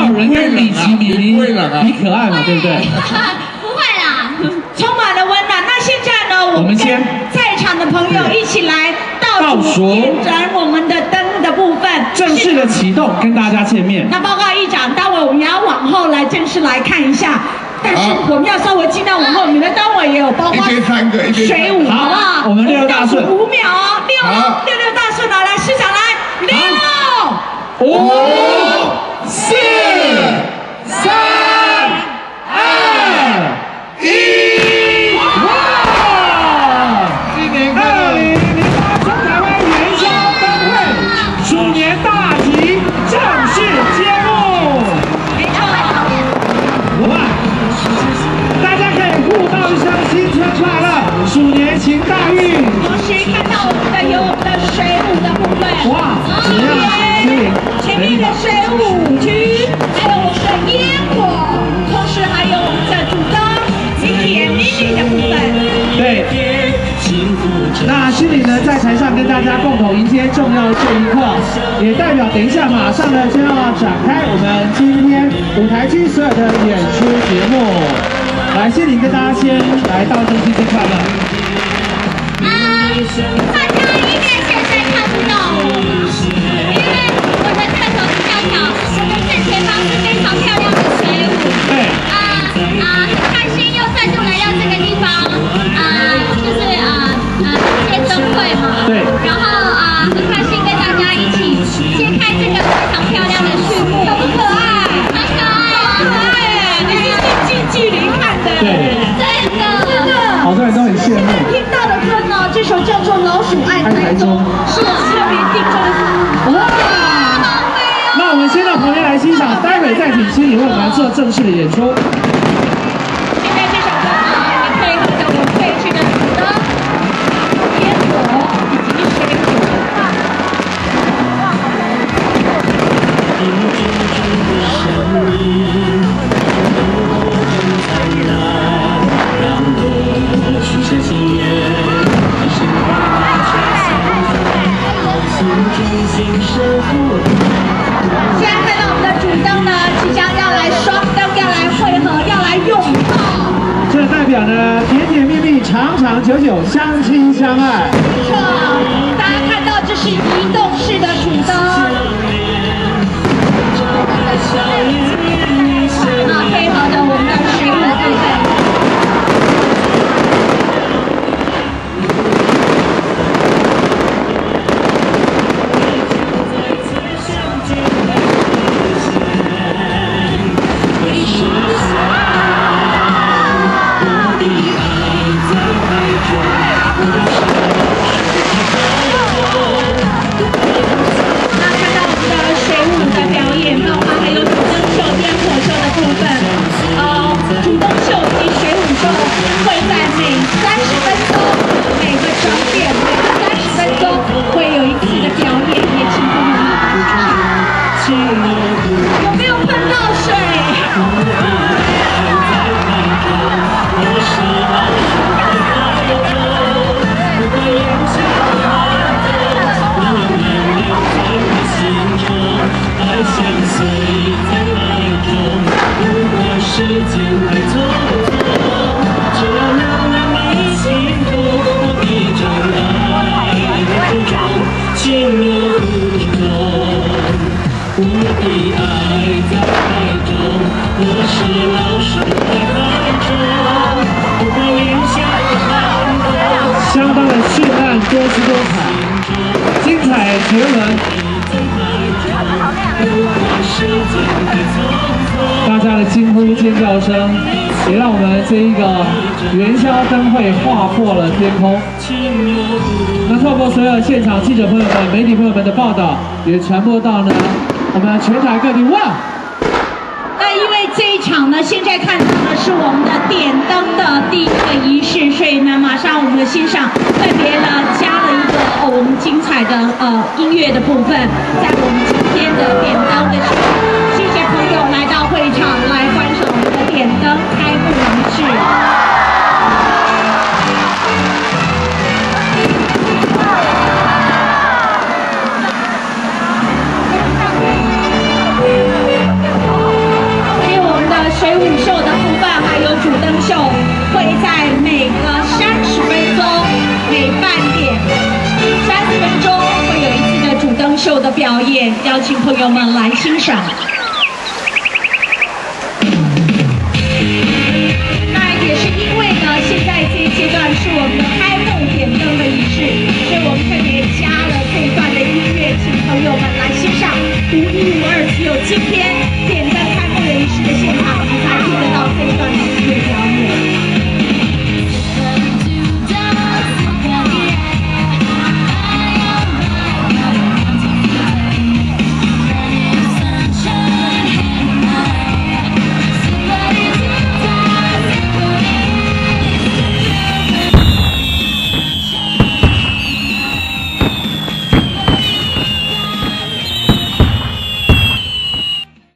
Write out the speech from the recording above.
少有人跟米奇米比可爱嘛，对不对？不会啦，充满了温暖。那现在呢，我们跟在场的朋友一起来倒数点燃我们的灯的部分，正式的启动，跟大家见面。那报告议长，待会我们也要往后来正式来看一下。 但是我们要稍微尽量往后，你们单位也有包括水舞，好不好？我们6大顺5秒哦，6大顺啊！来，市长来，6、5、4、3、2、1，哇！今年2008中台湾元宵灯会鼠年大集正式揭幕。没错，哇！ 大家可以互道一声新春快乐，鼠年行大运。同时看到我们的有我们的水舞的部分，哇，怎么样？前面的水舞区，还有我们的烟火，同时还有我们的主灯以及 MV 的部分。对。那心里呢，在台上跟大家共同迎接重要这一刻，也代表等一下马上呢就要展开我们今天舞台区所有的演出节目。 来，心灵跟大家先来道声新春快乐。大家应该现在看不到我，因为我的特首是跳跳，我们正前方是非常漂亮的水舞。对。很开心又再度来到这个地方，就是接灯会嘛。对。然后很开心跟大家一起揭开这个非常漂亮的序幕，可不可爱？很可爱，很可爱耶！你是近距离看的。 对，真的，好多人都很羡慕。听到的歌呢，这首叫做《老鼠爱台中》，是特别定做的。哇！那我们先到旁边来欣赏，待会再请心理为我们做正式的演出。现在这首歌呢，也配合着我们这一区的主灯、烟火以及水舞。 现在看到我们的主灯呢，即将要来双灯，要来汇合，要来拥抱。这代表呢，甜甜蜜蜜，长长久久，相亲相爱。没错，大家看到这是移动式的主灯。那配合着我们的水舞部分。 有没有喷到水？无敌爱在海中，我是老鼠在海中，不会留下汗光。相当的绚烂，多姿多彩，精彩绝伦。大家的惊呼尖叫声，也让我们这一个元宵灯会划破了天空。那透过所有现场记者朋友们、媒体朋友们的报道，也传播到呢我们全台各地。哇！那因为这一场呢，现在看到的是我们的点灯的第一个仪式，所以呢，马上我们的欣赏特别呢加了一个我们精彩的音乐的部分，在我们今天的点灯的时候，谢谢朋友来到会场来观赏我们的点灯开幕仪式。表演，邀请朋友们来欣赏。